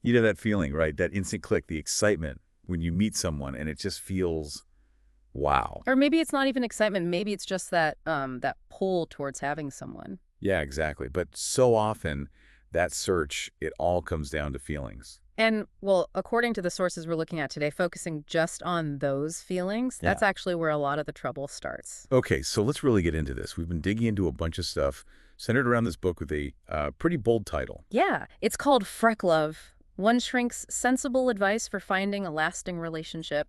You know that feeling, right? That instant click, the excitement when you meet someone and it just feels wow. Or maybe it's not even excitement. Maybe it's just that pull towards having someone. Yeah, exactly. But so often that search, it all comes down to feelings. And, well, according to the sources we're looking at today, focusing just on those feelings, Yeah. that's actually where a lot of the trouble starts. Okay, so let's really get into this. We've been digging into a bunch of stuff centered around this book with a pretty bold title. Yeah, it's called Freck Love, One Shrink's Sensible Advice for Finding a Lasting Relationship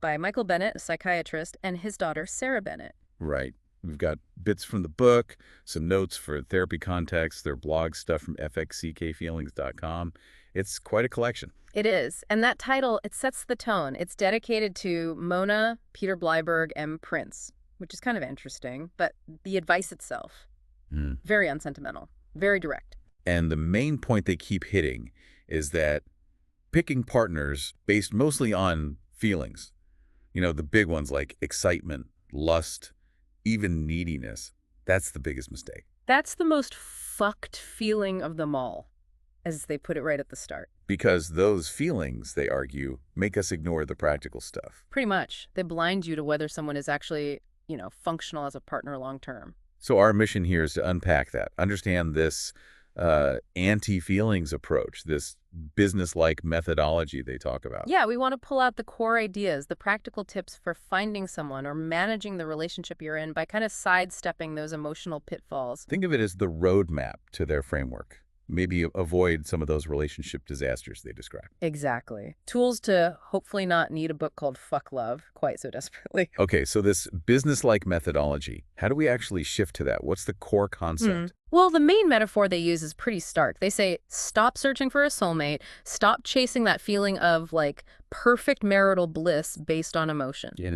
by Michael Bennett, a psychiatrist, and his daughter, Sarah Bennett. Right. We've got bits from the book, some notes for therapy context, their blog stuff from fxckfeelings.com. It's quite a collection. It is. And that title, it sets the tone. It's dedicated to Mona, Peter Bleiberg, and Prince, which is kind of interesting. But the advice itself, very unsentimental, very direct. And the main point they keep hitting is that picking partners based mostly on feelings, the big ones like excitement, lust, even neediness, that's the biggest mistake. That's the most fucked feeling of them all, as they put it right at the start. Because those feelings, they argue, make us ignore the practical stuff. Pretty much. They blind you to whether someone is actually, functional as a partner long term. So our mission here is to unpack that, understand this anti-feelings approach, this business-like methodology they talk about. Yeah, we want to pull out the core ideas, the practical tips for finding someone or managing the relationship you're in by kind of sidestepping those emotional pitfalls. Think of it as the roadmap to their framework. Maybe avoid some of those relationship disasters they describe. Exactly. Tools to hopefully not need a book called Fuck Love quite so desperately. Okay, so this business-like methodology, how do we actually shift to that? What's the core concept? Well, the main metaphor they use is pretty stark. They say, stop searching for a soulmate, stop chasing that feeling of, perfect marital bliss based on emotion. And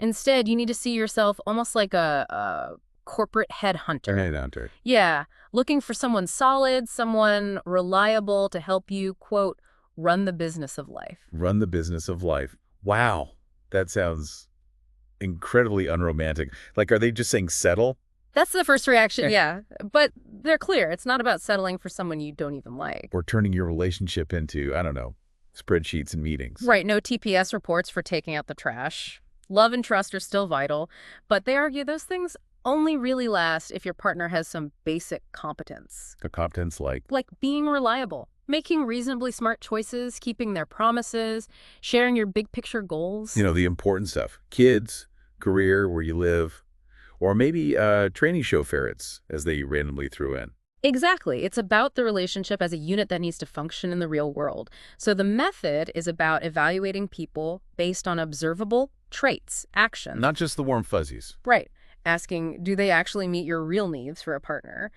Instead, you need to see yourself almost like a corporate headhunter. Yeah, looking for someone solid, someone reliable to help you, quote, run the business of life. Run the business of life. Wow, that sounds incredibly unromantic. Are they just saying settle? That's the first reaction, yeah. But they're clear. It's not about settling for someone you don't even like. Or turning your relationship into, I don't know, spreadsheets and meetings. Right, no TPS reports for taking out the trash. Love and trust are still vital, but they argue those things only really last if your partner has some basic competence. A competence like being reliable, making reasonably smart choices, keeping their promises, sharing your big picture goals. the important stuff. Kids, career, where you live, or maybe training show ferrets, as they randomly threw in. Exactly. It's about the relationship as a unit that needs to function in the real world. So the method is about evaluating people based on observable traits, actions. Not just the warm fuzzies. Right. Asking, do they actually meet your real needs for a partner?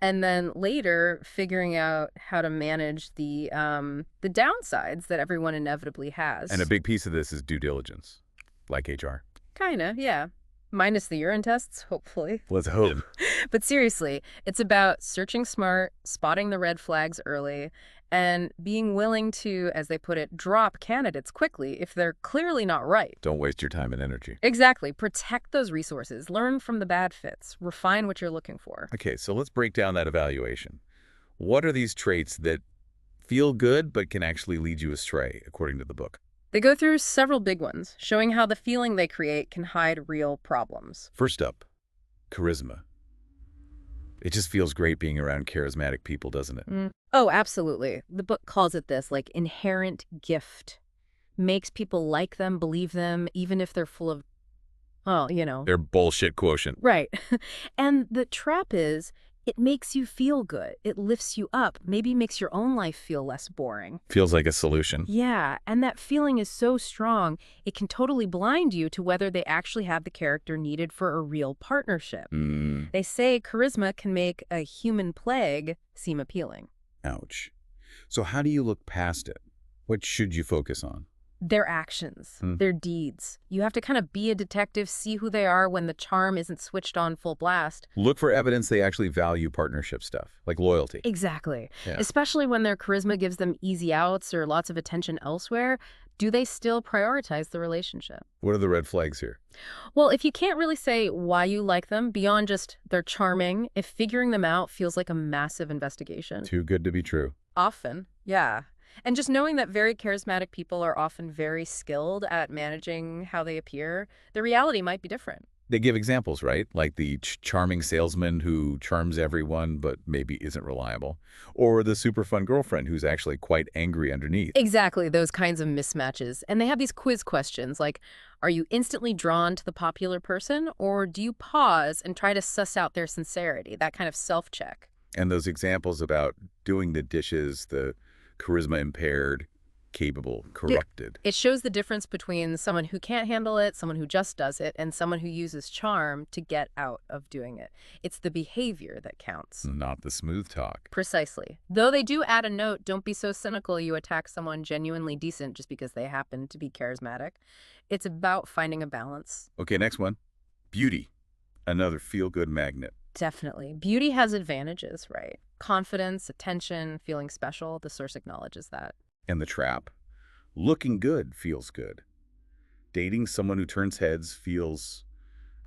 And then later, figuring out how to manage the downsides that everyone inevitably has. And a big piece of this is due diligence, like HR. Kinda, yeah. Minus the urine tests, hopefully. Let's hope. But seriously, it's about searching smart, spotting the red flags early, and being willing to, as they put it, drop candidates quickly if they're clearly not right. Don't waste your time and energy. Exactly. Protect those resources. Learn from the bad fits. Refine what you're looking for. Okay, so let's break down that evaluation. What are these traits that feel good but can actually lead you astray, according to the book? They go through several big ones, showing how the feeling they create can hide real problems. First up, charisma. It just feels great being around charismatic people, doesn't it? Oh, absolutely. The book calls it this, inherent gift. Makes people like them, believe them, even if they're full of, Their bullshit quotient. Right. And the trap is, it makes you feel good. It lifts you up, maybe makes your own life feel less boring. Feels like a solution. Yeah, and that feeling is so strong, it can totally blind you to whether they actually have the character needed for a real partnership. They say charisma can make a human plague seem appealing. Ouch. So how do you look past it? What should you focus on? Their actions, their deeds. You have to kind of be a detective, see who they are when the charm isn't switched on full blast. Look for evidence they actually value partnership stuff, like loyalty. Exactly. Yeah. Especially when their charisma gives them easy outs or lots of attention elsewhere. Do they still prioritize the relationship? What are the red flags here? Well, if you can't really say why you like them beyond just they're charming, if figuring them out feels like a massive investigation. Too good to be true. Often, yeah. And just knowing that very charismatic people are often very skilled at managing how they appear, the reality might be different. They give examples, right? Like the charming salesman who charms everyone but maybe isn't reliable. Or the super fun girlfriend who's actually quite angry underneath. Exactly, those kinds of mismatches. And they have these quiz questions like, are you instantly drawn to the popular person, or do you pause and try to suss out their sincerity? That kind of self-check. And those examples about doing the dishes, the charisma impaired, capable, corrupted. It shows the difference between someone who can't handle it, someone who just does it, and someone who uses charm to get out of doing it. It's the behavior that counts. Not the smooth talk. Precisely. Though they do add a note, don't be so cynical you attack someone genuinely decent just because they happen to be charismatic. It's about finding a balance. Okay, next one. Beauty. Another feel-good magnet. Definitely. Beauty has advantages, right? Confidence, attention, feeling special. The source acknowledges that. And the trap. Looking good feels good. Dating someone who turns heads feels,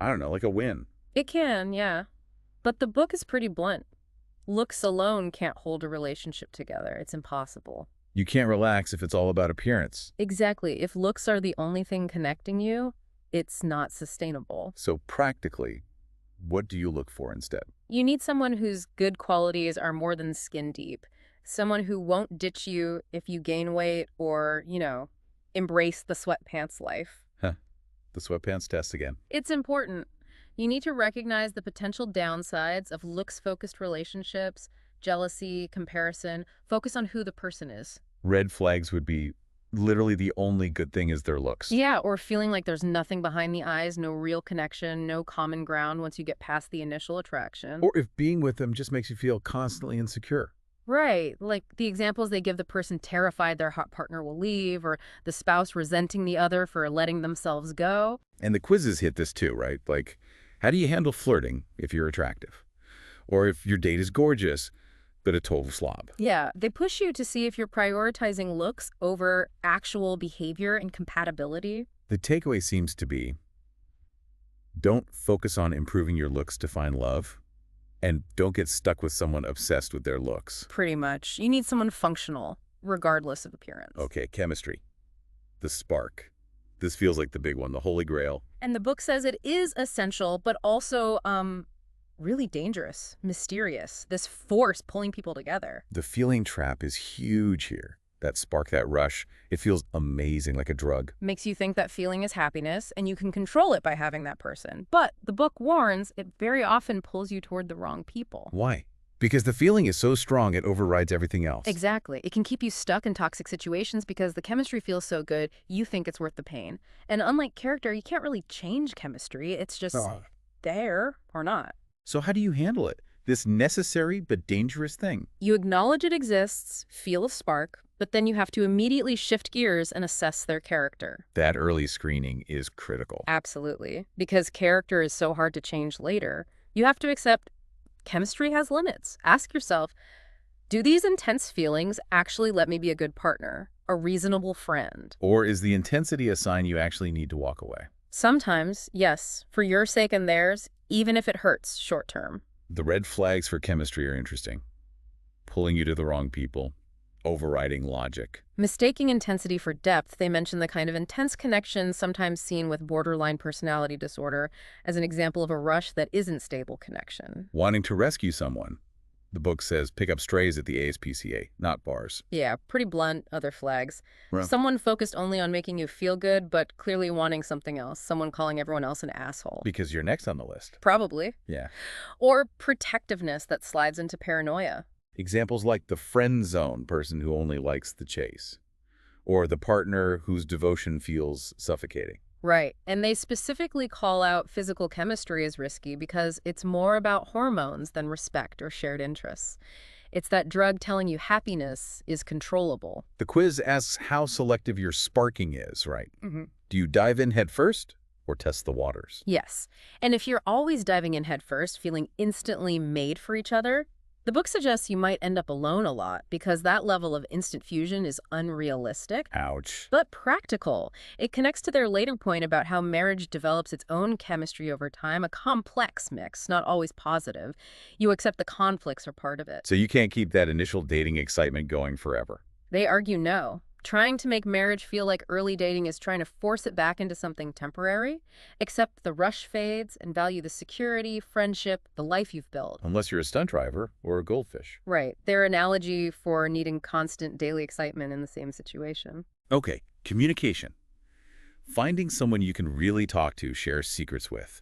I don't know, like a win. It can, yeah. But the book is pretty blunt. Looks alone can't hold a relationship together. It's impossible. You can't relax if it's all about appearance. Exactly. If looks are the only thing connecting you, it's not sustainable. So practically, what do you look for instead? You need someone whose good qualities are more than skin deep. Someone who won't ditch you if you gain weight or, embrace the sweatpants life. Huh. The sweatpants test again. It's important. You need to recognize the potential downsides of looks-focused relationships, jealousy, comparison. Focus on who the person is. Red flags would be literally the only good thing is their looks. Yeah, or feeling like there's nothing behind the eyes, no real connection, no common ground once you get past the initial attraction. Or if being with them just makes you feel constantly insecure. Right, like the examples they give the person terrified their hot partner will leave, or the spouse resenting the other for letting themselves go. And the quizzes hit this too, right? Like, how do you handle flirting if you're attractive? Or if your date is gorgeous, but a total slob? Yeah, they push you to see if you're prioritizing looks over actual behavior and compatibility. The takeaway seems to be, don't focus on improving your looks to find love. And don't get stuck with someone obsessed with their looks. Pretty much. You need someone functional, regardless of appearance. Okay, chemistry. The spark. This feels like the big one, the holy grail. And the book says it is essential, but also, really dangerous, mysterious. This force pulling people together. The feeling trap is huge here. That spark, that rush, it feels amazing, like a drug. Makes you think that feeling is happiness, and you can control it by having that person. But the book warns it very often pulls you toward the wrong people. Why? Because the feeling is so strong it overrides everything else. Exactly. It can keep you stuck in toxic situations because the chemistry feels so good, you think it's worth the pain. And unlike character, you can't really change chemistry. It's just there or not. So how do you handle it? This necessary but dangerous thing? You acknowledge it exists, feel a spark, but then you have to immediately shift gears and assess their character. That early screening is critical. Absolutely. Because character is so hard to change later, you have to accept chemistry has limits. Ask yourself, do these intense feelings actually let me be a good partner, a reasonable friend? Or is the intensity a sign you actually need to walk away? Sometimes, yes, for your sake and theirs, even if it hurts short term. The red flags for chemistry are interesting. Pulling you to the wrong people. Overriding logic. Mistaking intensity for depth, they mention the kind of intense connection sometimes seen with borderline personality disorder as an example of a rush that isn't stable connection. Wanting to rescue someone. The book says pick up strays at the ASPCA, not bars. Yeah, pretty blunt, other flags. Right. Someone focused only on making you feel good, but clearly wanting something else. Someone calling everyone else an asshole. Because you're next on the list. Probably. Yeah. Or protectiveness that slides into paranoia. Examples like the friend zone person who only likes the chase. Or the partner whose devotion feels suffocating. Right. And they specifically call out physical chemistry as risky because it's more about hormones than respect or shared interests. It's that drug telling you happiness is controllable. The quiz asks how selective your sparking is, right? Mm-hmm. Do you dive in head first or test the waters? Yes. And if you're always diving in head first, feeling instantly made for each other, the book suggests you might end up alone a lot because that level of instant fusion is unrealistic. Ouch. But practical. It connects to their later point about how marriage develops its own chemistry over time, a complex mix, not always positive. You accept the conflicts are part of it. So you can't keep that initial dating excitement going forever. They argue no. Trying to make marriage feel like early dating is trying to force it back into something temporary, accept the rush fades, and value the security, friendship, the life you've built. Unless you're a stunt driver or a goldfish. Right. Their analogy for needing constant daily excitement in the same situation. Okay, communication. Finding someone you can really talk to, share secrets with.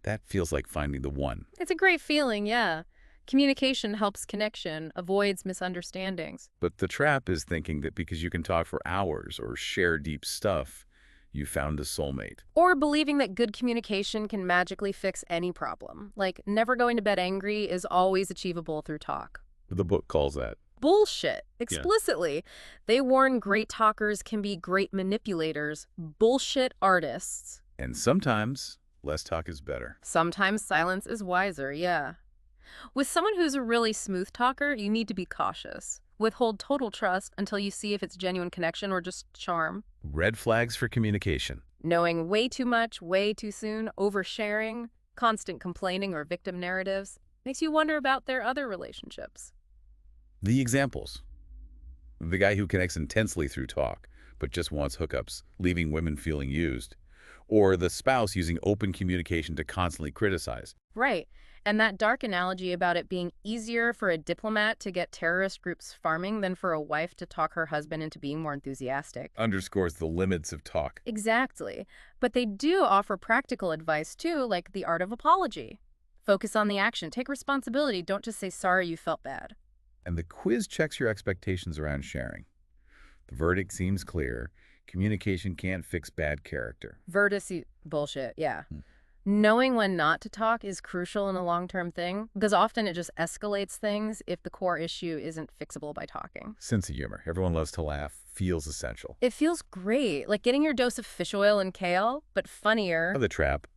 That feels like finding the one. It's a great feeling, yeah. Communication helps connection, avoids misunderstandings. But the trap is thinking that because you can talk for hours or share deep stuff, you found a soulmate. Or believing that good communication can magically fix any problem. Like, never going to bed angry is always achievable through talk. The book calls that Bullshit, explicitly. Yeah. They warn great talkers can be great manipulators, bullshit artists. And sometimes less talk is better. Sometimes silence is wiser, yeah. With someone who's a really smooth talker, you need to be cautious. Withhold total trust until you see if it's genuine connection or just charm. Red flags for communication. Knowing way too much, way too soon, oversharing, constant complaining or victim narratives, makes you wonder about their other relationships. The examples. The guy who connects intensely through talk, but just wants hookups, leaving women feeling used. Or the spouse using open communication to constantly criticize. Right. And that dark analogy about it being easier for a diplomat to get terrorist groups farming than for a wife to talk her husband into being more enthusiastic. Underscores the limits of talk. Exactly. But they do offer practical advice, too, like the art of apology. Focus on the action. Take responsibility. Don't just say, sorry, you felt bad. And the quiz checks your expectations around sharing. The verdict seems clear. Communication can't fix bad character. Bullshit, yeah. Knowing when not to talk is crucial in a long-term thing, because often it just escalates things if the core issue isn't fixable by talking. Sense of humor. Everyone loves to laugh. Feels essential. It feels great, like getting your dose of fish oil and kale, but funnier. The trap.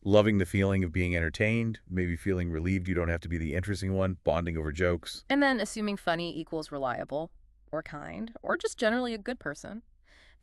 Loving the feeling of being entertained, maybe feeling relieved you don't have to be the interesting one, bonding over jokes. And then assuming funny equals reliable, or kind, or just generally a good person.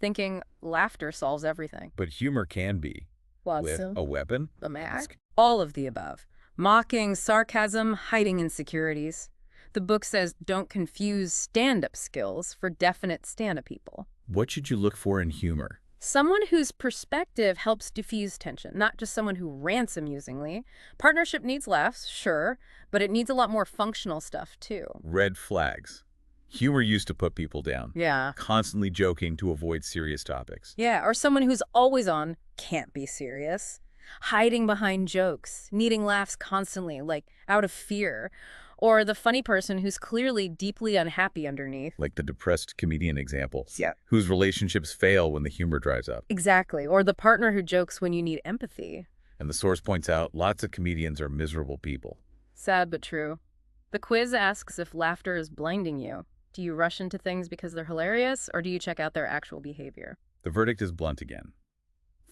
Thinking laughter solves everything. But humor can be. With a weapon? A mask? All of the above. Mocking, sarcasm, hiding insecurities. The book says don't confuse stand-up skills for definite stand-up people. What should you look for in humor? Someone whose perspective helps diffuse tension, not just someone who rants amusingly. Partnership needs laughs, sure, but it needs a lot more functional stuff, too. Red flags. Humor used to put people down. Yeah. Constantly joking to avoid serious topics. Yeah, or someone who's always on, can't be serious. Hiding behind jokes, needing laughs constantly, like out of fear. Or the funny person who's clearly deeply unhappy underneath. Like the depressed comedian example. Yeah. Whose relationships fail when the humor dries up. Exactly. Or the partner who jokes when you need empathy. And the source points out lots of comedians are miserable people. Sad but true. The quiz asks if laughter is blinding you. Do you rush into things because they're hilarious, or do you check out their actual behavior? The verdict is blunt again.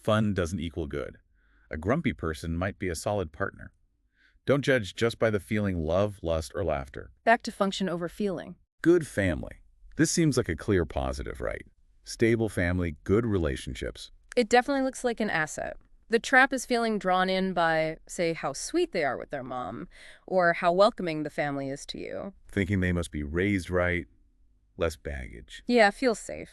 Fun doesn't equal good. A grumpy person might be a solid partner. Don't judge just by the feeling love, lust, or laughter. Back to function over feeling. Good family. This seems like a clear positive, right? Stable family, good relationships. It definitely looks like an asset. The trap is feeling drawn in by, say, how sweet they are with their mom, or how welcoming the family is to you. Thinking they must be raised right, less baggage. Yeah, feel safe.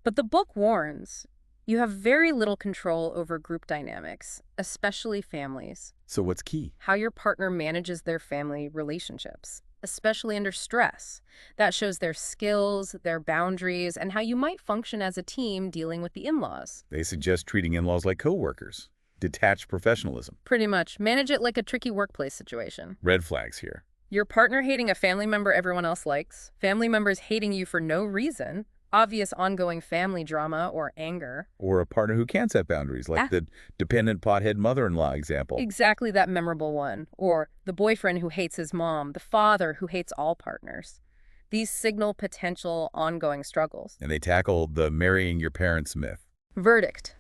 But the book warns, you have very little control over group dynamics, especially families. So what's key? How your partner manages their family relationships, especially under stress. That shows their skills, their boundaries, and how you might function as a team dealing with the in-laws. They suggest treating in-laws like co-workers. Detached professionalism. Pretty much. Manage it like a tricky workplace situation. Red flags here. Your partner hating a family member everyone else likes. Family members hating you for no reason. Obvious ongoing family drama or anger. Or a partner who can't set boundaries, like the dependent pothead mother-in-law example. Exactly that memorable one. Or the boyfriend who hates his mom, the father who hates all partners. These signal potential ongoing struggles. And they tackle the marrying your parents myth. Verdict.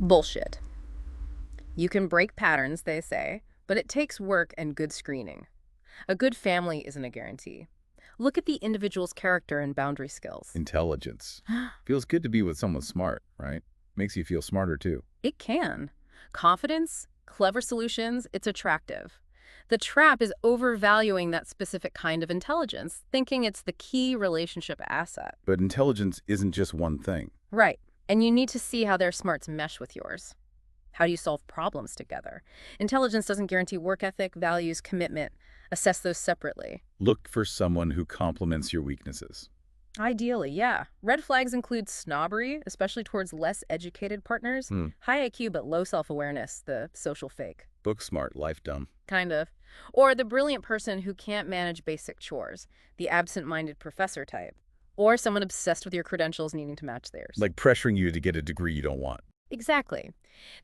Bullshit. You can break patterns, they say, but it takes work and good screening. A good family isn't a guarantee. Look at the individual's character and boundary skills. Intelligence. Feels good to be with someone smart, right? Makes you feel smarter, too. It can. Confidence, clever solutions, it's attractive. The trap is overvaluing that specific kind of intelligence, thinking it's the key relationship asset. But intelligence isn't just one thing. Right. And you need to see how their smarts mesh with yours. How do you solve problems together? Intelligence doesn't guarantee work ethic, values, commitment. Assess those separately. Look for someone who complements your weaknesses. Ideally, yeah. Red flags include snobbery, especially towards less educated partners, high IQ but low self-awareness, the social fake. Book smart, life dumb. Kind of. Or the brilliant person who can't manage basic chores, the absent-minded professor type. Or someone obsessed with your credentials needing to match theirs. Like pressuring you to get a degree you don't want. Exactly.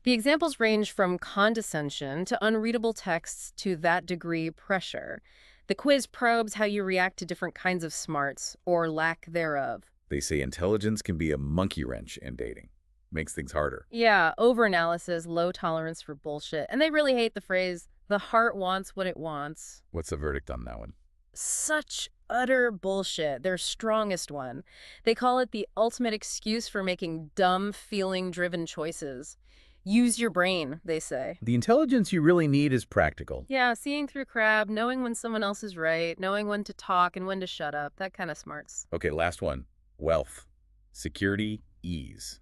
The examples range from condescension to unreadable texts to that degree pressure. The quiz probes how you react to different kinds of smarts, or lack thereof. They say intelligence can be a monkey wrench in dating. Makes things harder. Yeah, overanalysis, low tolerance for bullshit. And they really hate the phrase, the heart wants what it wants. What's the verdict on that one? Such utter bullshit, their strongest one. They call it the ultimate excuse for making dumb, feeling-driven choices. Use your brain, they say. The intelligence you really need is practical. Yeah, seeing through crap, knowing when someone else is right, knowing when to talk and when to shut up, that kind of smarts. Okay, last one. Wealth. Security, ease.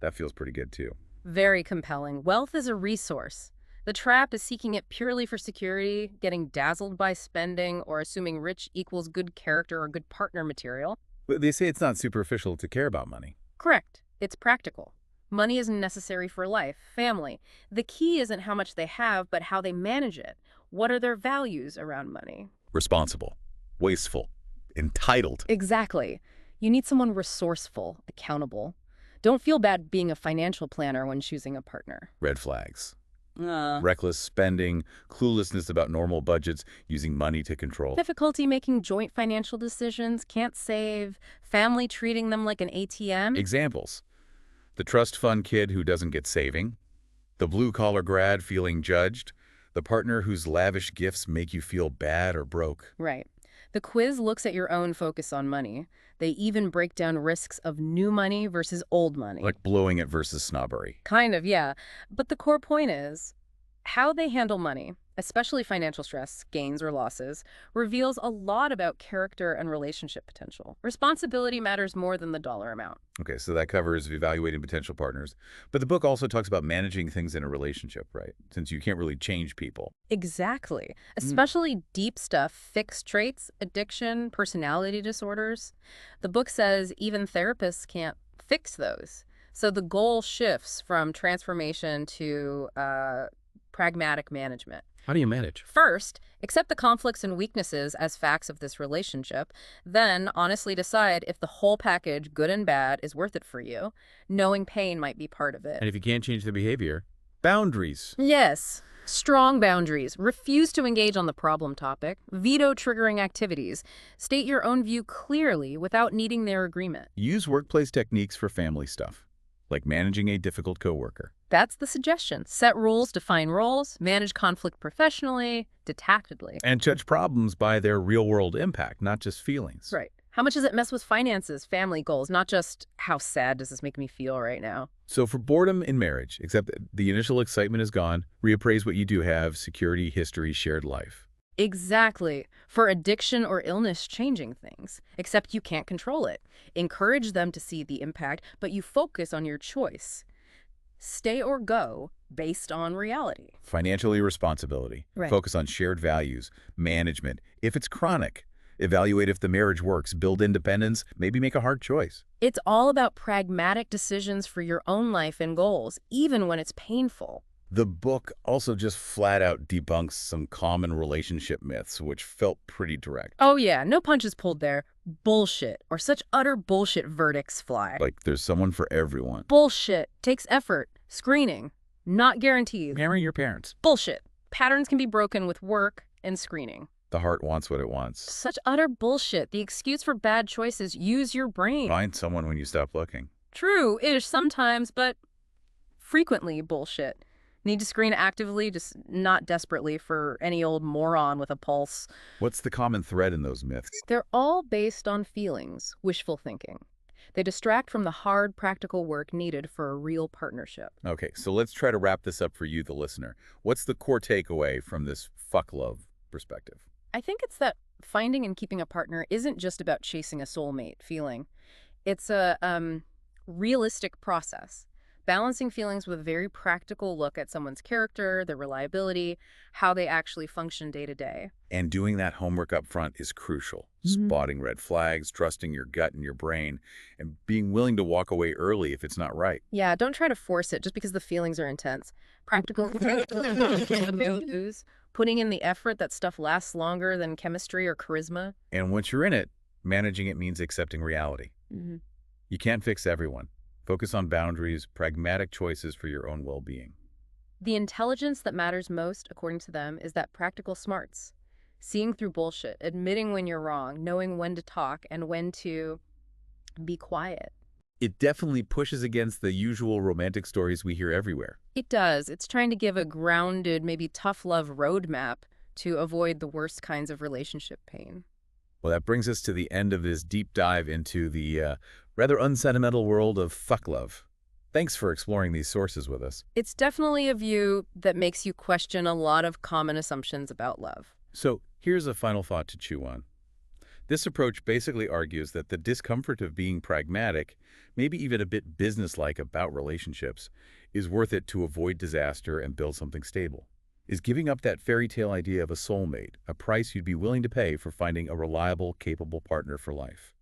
That feels pretty good too. Very compelling. Wealth is a resource. The trap is seeking it purely for security, getting dazzled by spending, or assuming rich equals good character or good partner material. But they say it's not superficial to care about money. Correct. It's practical. Money isn't necessary for life, family. The key isn't how much they have, but how they manage it. What are their values around money? Responsible, wasteful, entitled. Exactly. You need someone resourceful, accountable. Don't feel bad being a financial planner when choosing a partner. Red flags. Reckless spending, cluelessness about normal budgets, using money to control. Difficulty making joint financial decisions, can't save, family treating them like an ATM. Examples. The trust fund kid who doesn't get saving. The blue-collar grad feeling judged. The partner whose lavish gifts make you feel bad or broke. Right. The quiz looks at your own focus on money. They even break down risks of new money versus old money. Like blowing it versus snobbery. Kind of, yeah. But the core point is, how they handle money, especially financial stress, gains or losses, reveals a lot about character and relationship potential. Responsibility matters more than the dollar amount. Okay, so that covers evaluating potential partners. But the book also talks about managing things in a relationship, right? Since you can't really change people. Exactly. Especially deep stuff, fixed traits, addiction, personality disorders. The book says even therapists can't fix those. So the goal shifts from transformation to pragmatic management. How do you manage? First, accept the conflicts and weaknesses as facts of this relationship. Then, honestly decide if the whole package, good and bad, is worth it for you. Knowing pain might be part of it. And if you can't change the behavior, boundaries. Yes. Strong boundaries. Refuse to engage on the problem topic. Veto triggering activities. State your own view clearly without needing their agreement. Use workplace techniques for family stuff, like managing a difficult coworker. That's the suggestion. Set rules, define roles, manage conflict professionally, detactedly. And judge problems by their real-world impact, not just feelings. Right. How much does it mess with finances, family goals, not just how sad does this make me feel right now? So for boredom in marriage, except that the initial excitement is gone, reappraise what you do have, security, history, shared life. Exactly. For addiction or illness, changing things, except you can't control it. Encourage them to see the impact, but you focus on your choice. Stay or go based on reality. Financial irresponsibility. Right. Focus on shared values, management. If it's chronic, evaluate if the marriage works, build independence, maybe make a hard choice. It's all about pragmatic decisions for your own life and goals, even when it's painful. The book also just flat out debunks some common relationship myths, which felt pretty direct. Oh yeah, no punches pulled there. Bullshit, or such utter bullshit verdicts fly. Like there's someone for everyone. Bullshit. Takes effort. Screening. Not guaranteed. Marry your parents. Bullshit. Patterns can be broken with work and screening. The heart wants what it wants. Such utter bullshit. The excuse for bad choices, use your brain. Find someone when you stop looking. True-ish sometimes, but frequently bullshit. Need to screen actively, just not desperately for any old moron with a pulse. What's the common thread in those myths? They're all based on feelings, wishful thinking. They distract from the hard, practical work needed for a real partnership. Okay, so let's try to wrap this up for you, the listener. What's the core takeaway from this fuck love perspective? I think it's that finding and keeping a partner isn't just about chasing a soulmate feeling. It's a realistic process, balancing feelings with a very practical look at someone's character, their reliability, how they actually function day to day. And doing that homework up front is crucial. Spotting red flags, trusting your gut and your brain, and being willing to walk away early if it's not right. Yeah, don't try to force it just because the feelings are intense. Practical putting in the effort, that stuff lasts longer than chemistry or charisma. And once you're in it, managing it means accepting reality. You can't fix everyone. Focus on boundaries, pragmatic choices for your own well-being. The intelligence that matters most, according to them, is that practical smarts. Seeing through bullshit, admitting when you're wrong, knowing when to talk and when to be quiet. It definitely pushes against the usual romantic stories we hear everywhere. It does. It's trying to give a grounded, maybe tough love roadmap to avoid the worst kinds of relationship pain. Well, that brings us to the end of this deep dive into the rather unsentimental world of fuck love. Thanks for exploring these sources with us. It's definitely a view that makes you question a lot of common assumptions about love. So here's a final thought to chew on. This approach basically argues that the discomfort of being pragmatic, maybe even a bit businesslike about relationships, is worth it to avoid disaster and build something stable. Is giving up that fairy tale idea of a soulmate a price you'd be willing to pay for finding a reliable, capable partner for life?